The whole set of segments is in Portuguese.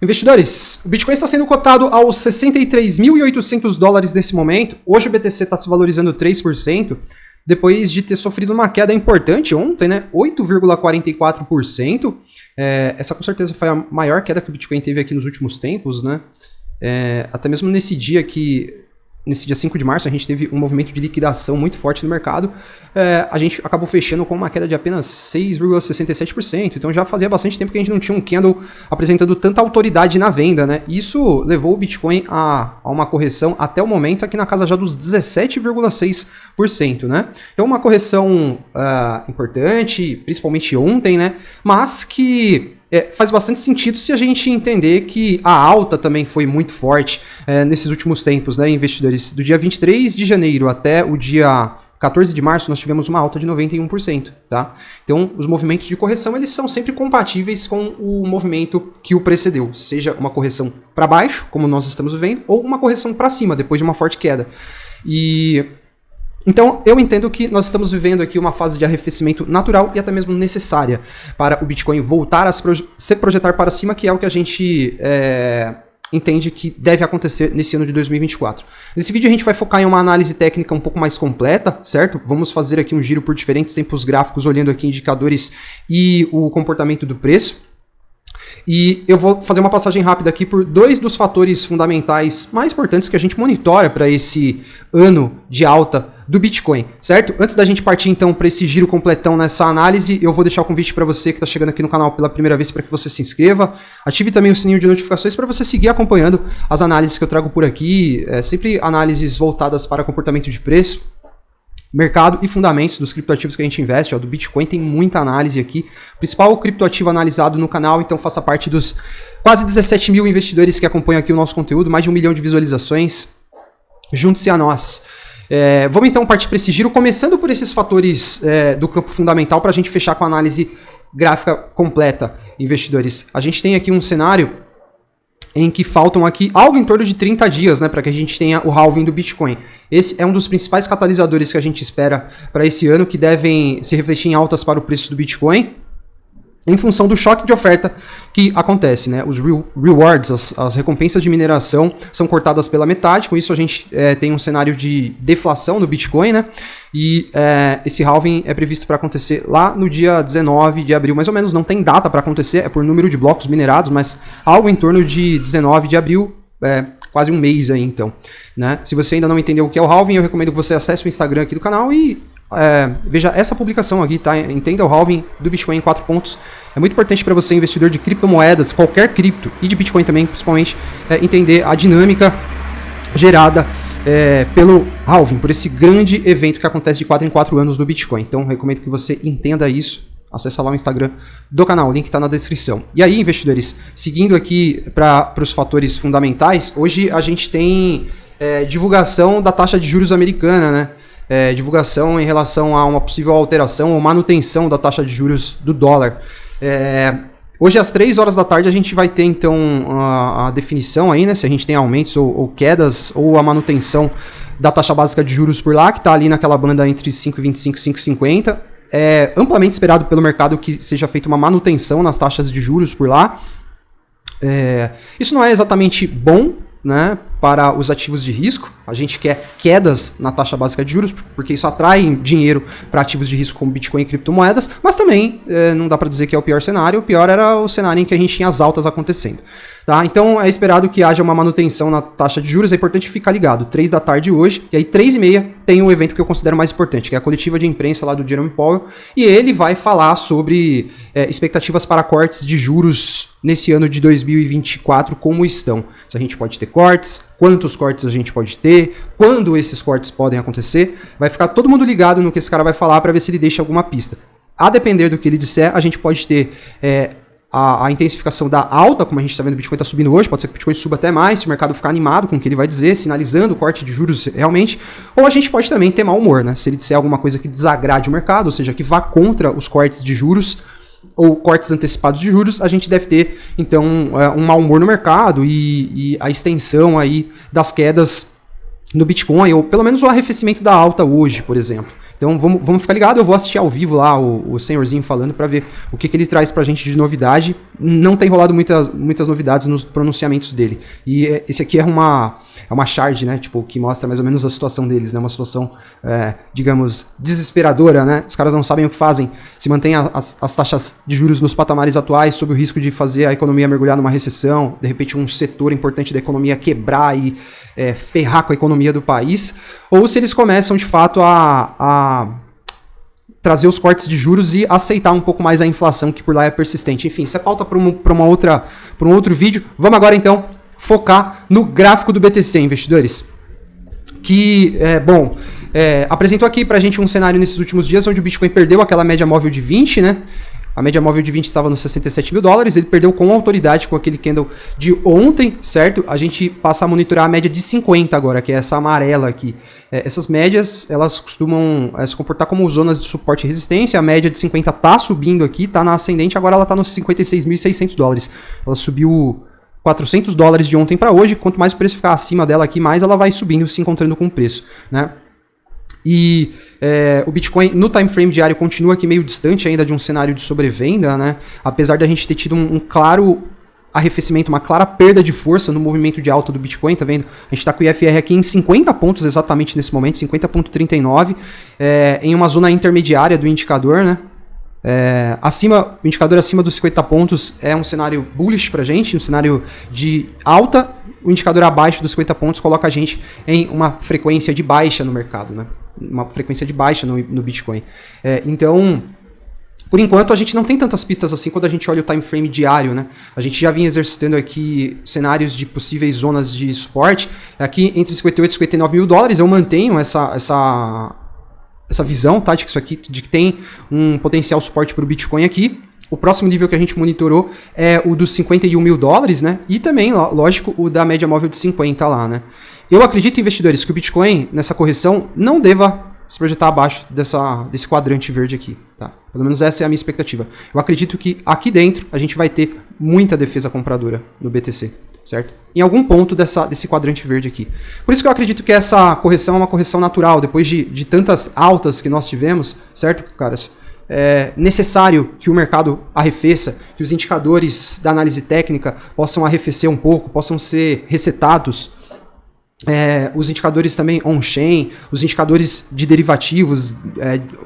Investidores, o Bitcoin está sendo cotado aos 63.800 dólares nesse momento. Hoje o BTC está se valorizando 3%, depois de ter sofrido uma queda importante ontem, né? 8,44%. Essa com certeza foi a maior queda que o Bitcoin teve aqui nos últimos tempos, né? Até mesmo nesse dia 5 de março, a gente teve um movimento de liquidação muito forte no mercado. A gente acabou fechando com uma queda de apenas 6,67%. Então já fazia bastante tempo que a gente não tinha um candle apresentando tanta autoridade na venda, né? Isso levou o Bitcoin a uma correção até o momento aqui na casa já dos 17,6%, né? Então uma correção importante, principalmente ontem, né? Mas que faz bastante sentido se a gente entender que a alta também foi muito forte nesses últimos tempos, né, investidores? Do dia 23 de janeiro até o dia 14 de março, nós tivemos uma alta de 91%, tá? Então, os movimentos de correção, eles são sempre compatíveis com o movimento que o precedeu, seja uma correção para baixo, como nós estamos vivendo, ou uma correção para cima, depois de uma forte queda. Então, eu entendo que nós estamos vivendo aqui uma fase de arrefecimento natural e até mesmo necessária para o Bitcoin voltar a se projetar para cima, que é o que a gente entende que deve acontecer nesse ano de 2024. Nesse vídeo a gente vai focar em uma análise técnica um pouco mais completa, certo? Vamos fazer aqui um giro por diferentes tempos gráficos, olhando aqui indicadores e o comportamento do preço. E eu vou fazer uma passagem rápida aqui por dois dos fatores fundamentais mais importantes que a gente monitora para esse ano de alta do Bitcoin, certo? Antes da gente partir então para esse giro completão nessa análise, eu vou deixar o convite para você que está chegando aqui no canal pela primeira vez para que você se inscreva, ative também o sininho de notificações para você seguir acompanhando as análises que eu trago por aqui, sempre análises voltadas para comportamento de preço, mercado e fundamentos dos criptoativos que a gente investe. Do Bitcoin tem muita análise aqui, principal criptoativo analisado no canal, então faça parte dos quase 17 mil investidores que acompanham aqui o nosso conteúdo, mais de 1 milhão de visualizações. Junte-se a nós. Vamos então partir para esse giro, começando por esses fatores do campo fundamental para a gente fechar com a análise gráfica completa, investidores. A gente tem aqui um cenário em que faltam aqui algo em torno de 30 dias, né, para que a gente tenha o halving do Bitcoin. Esse é um dos principais catalisadores que a gente espera para esse ano, que devem se refletir em altas para o preço do Bitcoin, em função do choque de oferta que acontece, né? Os rewards, as recompensas de mineração são cortadas pela metade, com isso a gente tem um cenário de deflação no Bitcoin, né? E esse halving é previsto para acontecer lá no dia 19 de abril, mais ou menos, não tem data para acontecer, é por número de blocos minerados, mas algo em torno de 19 de abril, quase um mês aí então, né? Se você ainda não entendeu o que é o halving, eu recomendo que você acesse o Instagram aqui do canal e veja essa publicação aqui, tá? Entenda o halving do Bitcoin em 4 pontos. É muito importante para você, investidor de criptomoedas, qualquer cripto, e de Bitcoin também, principalmente, entender a dinâmica gerada pelo halving, por esse grande evento que acontece de 4 em 4 anos do Bitcoin. Então, recomendo que você entenda isso. Acessa lá o Instagram do canal, o link está na descrição. E aí, investidores, seguindo aqui para os fatores fundamentais, hoje a gente tem divulgação da taxa de juros americana, né? Divulgação em relação a uma possível alteração ou manutenção da taxa de juros do dólar. Hoje às 3 horas da tarde a gente vai ter então a definição aí, né, se a gente tem aumentos ou quedas, ou a manutenção da taxa básica de juros por lá, que está ali naquela banda entre 5,25 e 5,50. É amplamente esperado pelo mercado que seja feita uma manutenção nas taxas de juros por lá. Isso não é exatamente bom, né, para os ativos de risco. A gente quer quedas na taxa básica de juros, porque isso atrai dinheiro para ativos de risco como Bitcoin e criptomoedas, mas também não dá para dizer que é o pior cenário. O pior era o cenário em que a gente tinha as altas acontecendo. Tá? Então é esperado que haja uma manutenção na taxa de juros. É importante ficar ligado. 3 da tarde hoje, e aí 3h30 tem um evento que eu considero mais importante, que é a coletiva de imprensa lá do Jerome Powell, e ele vai falar sobre expectativas para cortes de juros nesse ano de 2024, como estão. Se a gente pode ter cortes, quantos cortes a gente pode ter, quando esses cortes podem acontecer. Vai ficar todo mundo ligado no que esse cara vai falar para ver se ele deixa alguma pista. A depender do que ele disser, a gente pode ter a intensificação da alta, como a gente está vendo, o Bitcoin está subindo hoje, pode ser que o Bitcoin suba até mais, se o mercado ficar animado com o que ele vai dizer, sinalizando o corte de juros realmente, ou a gente pode também ter mau humor, né? Se ele disser alguma coisa que desagrade o mercado, ou seja, que vá contra os cortes de juros, ou cortes antecipados de juros, a gente deve ter, então, um mau humor no mercado e a extensão aí das quedas no Bitcoin, ou pelo menos o arrefecimento da alta hoje, por exemplo. Então vamos ficar ligado, eu vou assistir ao vivo lá o senhorzinho falando para ver o que ele traz pra gente de novidade. Não tem rolado muitas novidades nos pronunciamentos dele. E esse aqui é uma charge, né? Tipo, que mostra mais ou menos a situação deles, né? Uma situação, digamos, desesperadora, né? Os caras não sabem o que fazem. Se mantém as taxas de juros nos patamares atuais, sob o risco de fazer a economia mergulhar numa recessão, de repente um setor importante da economia quebrar e ferrar com a economia do país, ou se eles começam de fato a trazer os cortes de juros e aceitar um pouco mais a inflação que por lá é persistente. Enfim, isso é pauta para um outro vídeo. Vamos agora então focar no gráfico do BTC, investidores. Que, apresentou aqui pra gente um cenário nesses últimos dias onde o Bitcoin perdeu aquela média móvel de 20, né? A média móvel de 20 estava nos 67 mil dólares, ele perdeu com autoridade com aquele candle de ontem, certo? A gente passa a monitorar a média de 50 agora, que é essa amarela aqui. Essas médias, elas costumam se comportar como zonas de suporte e resistência. A média de 50 tá subindo aqui, tá na ascendente, agora ela tá nos 56.600 dólares. Ela subiu 400 dólares de ontem para hoje, quanto mais o preço ficar acima dela aqui, mais ela vai subindo, se encontrando com o preço, né? E o Bitcoin no time frame diário continua aqui meio distante ainda de um cenário de sobrevenda, né? Apesar da gente ter tido um claro arrefecimento, uma clara perda de força no movimento de alta do Bitcoin, tá vendo? A gente tá com o IFR aqui em 50 pontos exatamente nesse momento, 50.39, em uma zona intermediária do indicador, né? O indicador acima dos 50 pontos é um cenário bullish pra gente, um cenário de alta. O indicador abaixo dos 50 pontos coloca a gente em uma frequência de baixa no mercado, né? Uma frequência de baixa no Bitcoin. Então, por enquanto, a gente não tem tantas pistas assim quando a gente olha o time frame diário, né? A gente já vinha exercitando aqui cenários de possíveis zonas de suporte. Aqui entre 58 e 59 mil dólares eu mantenho essa visão, tá? De que tem um potencial suporte para o Bitcoin aqui. O próximo nível que a gente monitorou é o dos 51 mil dólares, né? E também, lógico, o da média móvel de 50 lá, né? Eu acredito, investidores, que o Bitcoin, nessa correção, não deva se projetar abaixo desse quadrante verde aqui, tá? Pelo menos essa é a minha expectativa. Eu acredito que aqui dentro a gente vai ter muita defesa compradora no BTC, certo? Em algum ponto desse quadrante verde aqui. Por isso que eu acredito que essa correção é uma correção natural, depois de tantas altas que nós tivemos, certo, caras? É necessário que o mercado arrefeça, que os indicadores da análise técnica possam arrefecer um pouco, possam ser resetados. Os indicadores também on-chain, os indicadores de derivativos,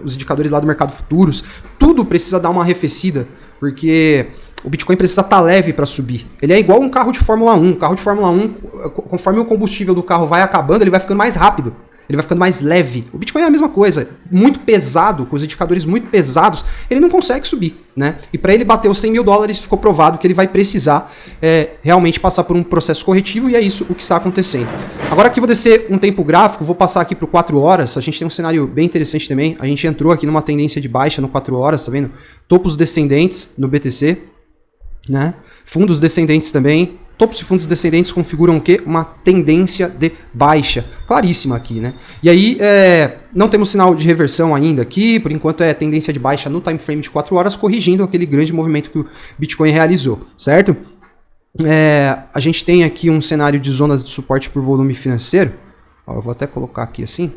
os indicadores lá do mercado futuros, tudo precisa dar uma arrefecida, porque o Bitcoin precisa estar leve para subir. Ele é igual um carro de Fórmula 1. O carro de Fórmula 1, conforme o combustível do carro vai acabando, ele vai ficando mais rápido. Ele vai ficando mais leve. O Bitcoin é a mesma coisa. Muito pesado, com os indicadores muito pesados, ele não consegue subir, né? E para ele bater os 100 mil dólares, ficou provado que ele vai precisar realmente passar por um processo corretivo, e é isso o que está acontecendo. Agora aqui vou descer um tempo gráfico, vou passar aqui para o 4 horas. A gente tem um cenário bem interessante também. A gente entrou aqui numa tendência de baixa no 4 horas, tá vendo? Topos descendentes no BTC, né? Fundos descendentes também. Topos e fundos descendentes configuram o quê? Uma tendência de baixa. Claríssima aqui, né? E aí, não temos sinal de reversão ainda aqui. Por enquanto é tendência de baixa no time frame de 4 horas, corrigindo aquele grande movimento que o Bitcoin realizou, certo? A gente tem aqui um cenário de zonas de suporte por volume financeiro. Ó, eu vou até colocar aqui assim.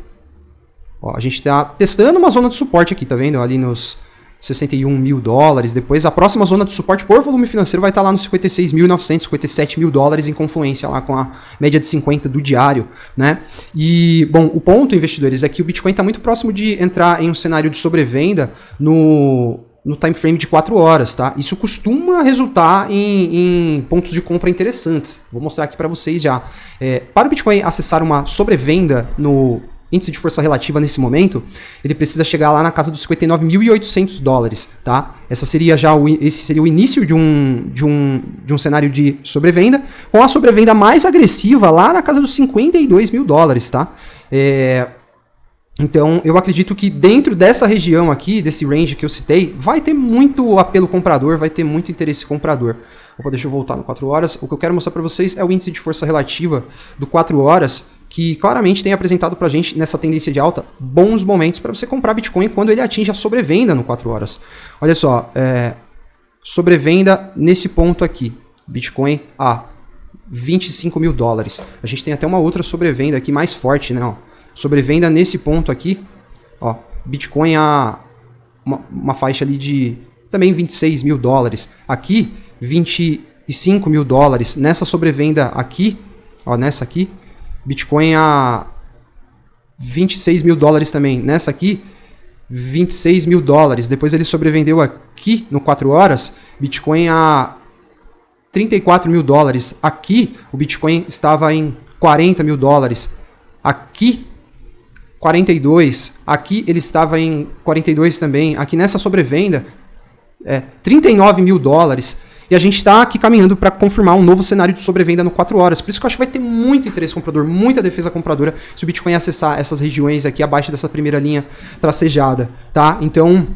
Ó, a gente está testando uma zona de suporte aqui, tá vendo? Ali nos 61 mil dólares. Depois a próxima zona de suporte por volume financeiro vai estar lá nos 56.900, 57 mil dólares em confluência lá com a média de 50 do diário, né? E, bom, o ponto, investidores, é que o Bitcoin está muito próximo de entrar em um cenário de sobrevenda no time frame de 4 horas, tá? Isso costuma resultar em pontos de compra interessantes. Vou mostrar aqui para vocês já. Para o Bitcoin acessar uma sobrevenda no índice de força relativa nesse momento, ele precisa chegar lá na casa dos 59.800 dólares, tá? Esse seria o início de um cenário de sobrevenda, com a sobrevenda mais agressiva lá na casa dos 52 mil dólares, tá? Então, eu acredito que dentro dessa região aqui, desse range que eu citei, vai ter muito apelo comprador, vai ter muito interesse comprador. Opa, deixa eu voltar no 4 horas. O que eu quero mostrar para vocês é o índice de força relativa do 4 horas, que claramente tem apresentado pra gente, nessa tendência de alta, bons momentos para você comprar Bitcoin quando ele atinge a sobrevenda no 4 horas. Olha só, sobrevenda nesse ponto aqui, Bitcoin a 25 mil dólares. A gente tem até uma outra sobrevenda aqui mais forte, né? Ó. Sobrevenda nesse ponto aqui, ó, Bitcoin a uma faixa ali de também 26 mil dólares. Aqui, 25 mil dólares. Nessa sobrevenda aqui, ó, nessa aqui, Bitcoin a 26 mil dólares também. Nessa aqui, 26 mil dólares. Depois ele sobrevendeu aqui no 4 horas, Bitcoin a 34 mil dólares. Aqui, o Bitcoin estava em 40 mil dólares. Aqui, 42. Aqui ele estava em 42 também. Aqui nessa sobrevenda, 39 mil dólares. E a gente está aqui caminhando para confirmar um novo cenário de sobrevenda no 4 horas. Por isso que eu acho que vai ter muito interesse comprador, muita defesa compradora se o Bitcoin acessar essas regiões aqui abaixo dessa primeira linha tracejada, tá? Então,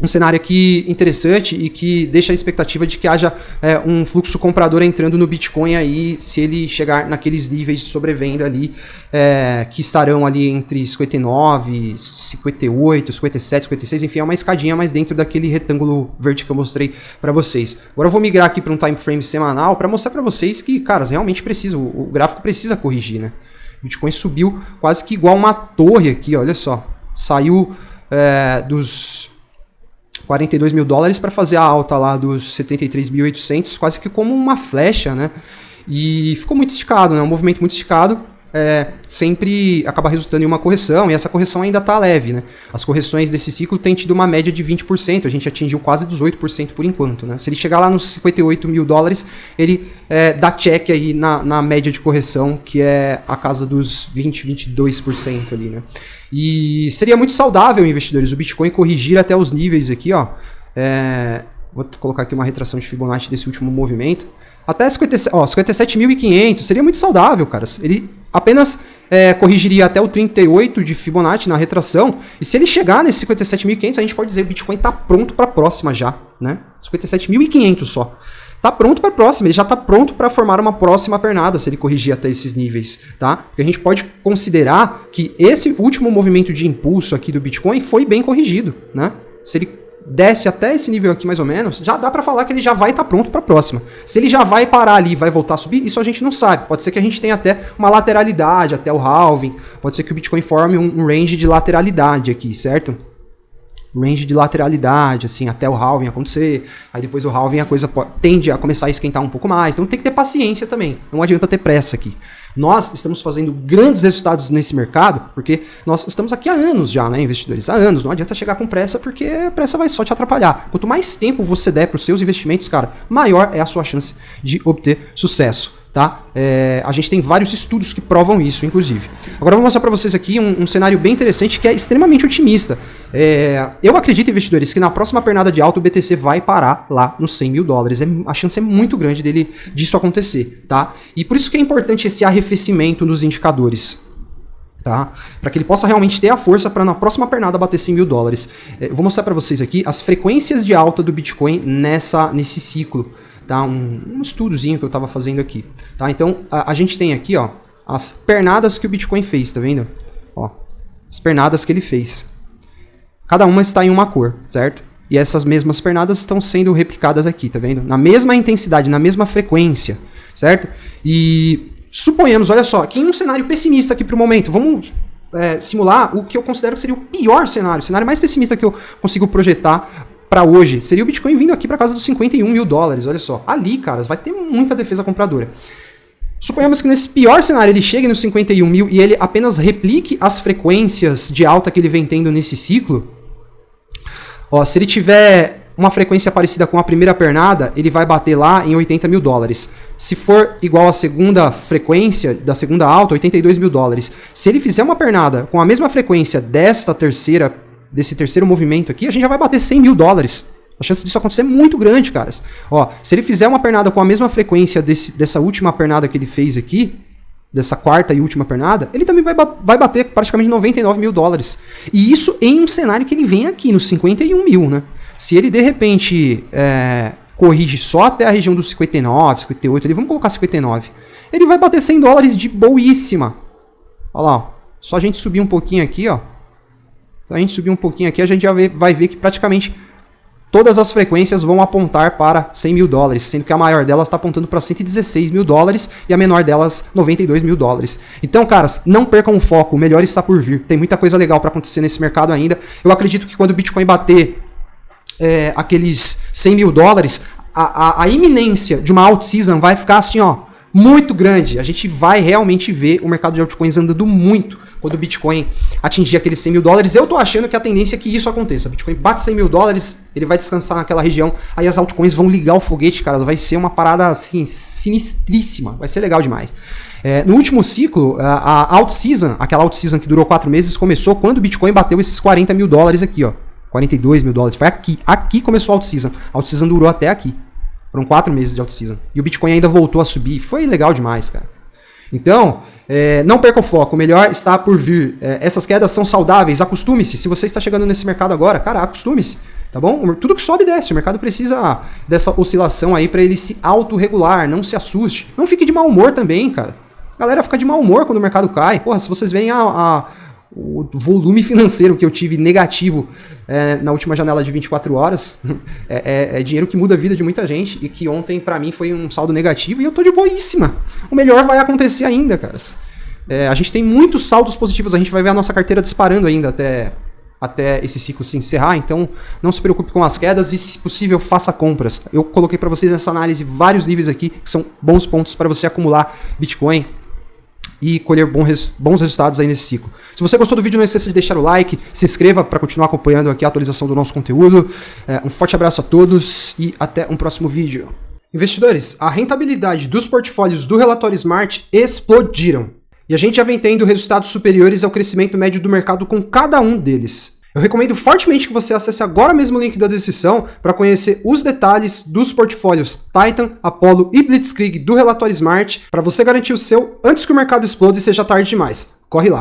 um cenário aqui interessante e que deixa a expectativa de que haja um fluxo comprador entrando no Bitcoin aí, se ele chegar naqueles níveis de sobrevenda ali, que estarão ali entre 59, 58, 57, 56, enfim, é uma escadinha mais dentro daquele retângulo verde que eu mostrei para vocês. Agora eu vou migrar aqui para um time frame semanal para mostrar para vocês que, caras, realmente precisa, o gráfico precisa corrigir, né? O Bitcoin subiu quase que igual uma torre aqui, olha só, saiu dos 42 mil dólares para fazer a alta lá dos 73.800, quase que como uma flecha, né? E ficou muito esticado, né? Um movimento muito esticado, sempre acaba resultando em uma correção, e essa correção ainda está leve, né? As correções desse ciclo têm tido uma média de 20%, a gente atingiu quase 18% por enquanto, né? Se ele chegar lá nos 58 mil dólares, ele dá check aí na média de correção, que é a casa dos 20, 22% ali, né? E seria muito saudável, investidores, o Bitcoin corrigir até os níveis aqui, ó. Vou colocar aqui uma retração de Fibonacci desse último movimento. Até 57.500, seria muito saudável, caras. Ele apenas corrigiria até o 38 de Fibonacci na retração. E se ele chegar nesse 57.500, a gente pode dizer que o Bitcoin está pronto para a próxima já, né? 57.500 só. Tá pronto para a próxima, ele já está pronto para formar uma próxima pernada se ele corrigir até esses níveis, tá? Porque a gente pode considerar que esse último movimento de impulso aqui do Bitcoin foi bem corrigido, né? Se ele desce até esse nível aqui mais ou menos, já dá para falar que ele já vai estar pronto para a próxima. Se ele já vai parar ali e vai voltar a subir, isso a gente não sabe. Pode ser que a gente tenha até uma lateralidade, até o halving, pode ser que o Bitcoin forme um range de lateralidade aqui, certo? Range de lateralidade, assim, até o halving acontecer, aí depois o halving a coisa tende a começar a esquentar um pouco mais, então tem que ter paciência também, não adianta ter pressa aqui. Nós estamos fazendo grandes resultados nesse mercado, porque nós estamos aqui há anos já, né, investidores, há anos, não adianta chegar com pressa, porque a pressa vai só te atrapalhar. Quanto mais tempo você der para os seus investimentos, cara, maior é a sua chance de obter sucesso. Tá? A gente tem vários estudos que provam isso, inclusive. Agora eu vou mostrar para vocês aqui um cenário bem interessante que é extremamente otimista. Eu acredito, investidores, que na próxima pernada de alta o BTC vai parar lá nos 100 mil dólares. A chance é muito grande disso acontecer. Tá? E por isso que é importante esse arrefecimento nos indicadores. Tá? Para que ele possa realmente ter a força para na próxima pernada bater 100 mil dólares. Eu vou mostrar para vocês aqui as frequências de alta do Bitcoin nesse ciclo. Tá? Um estudozinho que eu estava fazendo aqui. Tá? Então, a gente tem aqui, ó, as pernadas que o Bitcoin fez, tá vendo? Ó, as pernadas que ele fez. Cada uma está em uma cor, certo? E essas mesmas pernadas estão sendo replicadas aqui, tá vendo? Na mesma intensidade, na mesma frequência, certo? E suponhamos, olha só, aqui em um cenário pessimista aqui para o momento, vamos simular o que eu considero que seria o pior cenário, o cenário mais pessimista que eu consigo projetar para hoje, seria o Bitcoin vindo aqui para casa dos 51 mil dólares, olha só. Ali, caras, vai ter muita defesa compradora. Suponhamos que nesse pior cenário ele chegue nos 51 mil e ele apenas replique as frequências de alta que ele vem tendo nesse ciclo. Ó, se ele tiver uma frequência parecida com a primeira pernada, ele vai bater lá em 80 mil dólares. Se for igual à segunda frequência, da segunda alta, 82 mil dólares. Se ele fizer uma pernada com a mesma frequência desse terceiro movimento aqui, a gente já vai bater 100 mil dólares. A chance disso acontecer é muito grande, caras. Ó, se ele fizer uma pernada com a mesma frequência dessa última pernada que ele fez aqui, dessa quarta e última pernada, ele também vai bater praticamente 99 mil dólares. E isso em um cenário que ele vem aqui, nos 51 mil, né? Se ele, de repente, corrige só até a região dos 59, 58, ali, vamos colocar 59, ele vai bater 100 dólares de boíssima. Olha lá, ó. Só a gente subir um pouquinho aqui, ó. Se a gente subir um pouquinho aqui, a gente já vai ver que praticamente todas as frequências vão apontar para 100 mil dólares, sendo que a maior delas está apontando para 116 mil dólares e a menor delas 92 mil dólares. Então, caras, não percam o foco, o melhor está por vir. Tem muita coisa legal para acontecer nesse mercado ainda. Eu acredito que quando o Bitcoin bater aqueles 100 mil dólares, a iminência de uma alt season vai ficar assim, ó, muito grande. A gente vai realmente ver o mercado de altcoins andando muito quando o Bitcoin atingir aqueles 100 mil dólares. Eu tô achando que a tendência é que isso aconteça. O Bitcoin bate 100 mil dólares, ele vai descansar naquela região, aí as altcoins vão ligar o foguete, cara. Vai ser uma parada, assim, sinistríssima. Vai ser legal demais. No último ciclo, a alt season, aquela alt season que durou 4 meses, começou quando o Bitcoin bateu esses 40 mil dólares aqui, ó. 42 mil dólares. Foi aqui. Aqui começou a alt season. A alt season durou até aqui. Foram 4 meses de alt season. E o Bitcoin ainda voltou a subir. Foi legal demais, cara. Então, não perca o foco. O melhor está por vir. Essas quedas são saudáveis. Acostume-se. Se você está chegando nesse mercado agora, cara, acostume-se. Tá bom? Tudo que sobe desce. O mercado precisa dessa oscilação aí para ele se autorregular. Não se assuste. Não fique de mau humor também, cara. A galera fica de mau humor quando o mercado cai. Porra, se vocês veem o volume financeiro que eu tive negativo na última janela de 24 horas, é dinheiro que muda a vida de muita gente e que ontem pra mim foi um saldo negativo e eu tô de boíssima. O melhor vai acontecer ainda, caras. A gente tem muitos saldos positivos, a gente vai ver a nossa carteira disparando ainda até esse ciclo se encerrar, então não se preocupe com as quedas e, se possível, faça compras. Eu coloquei pra vocês nessa análise vários níveis aqui, que são bons pontos para você acumular Bitcoin e colher bons resultados aí nesse ciclo. Se você gostou do vídeo, não esqueça de deixar o like, se inscreva para continuar acompanhando aqui a atualização do nosso conteúdo. Um forte abraço a todos e até um próximo vídeo. Investidores, a rentabilidade dos portfólios do relatório Smart explodiram. E a gente já vem tendo resultados superiores ao crescimento médio do mercado com cada um deles. Eu recomendo fortemente que você acesse agora mesmo o link da descrição para conhecer os detalhes dos portfólios Titan, Apollo e Blitzkrieg do relatório Smart, para você garantir o seu antes que o mercado exploda e seja tarde demais. Corre lá!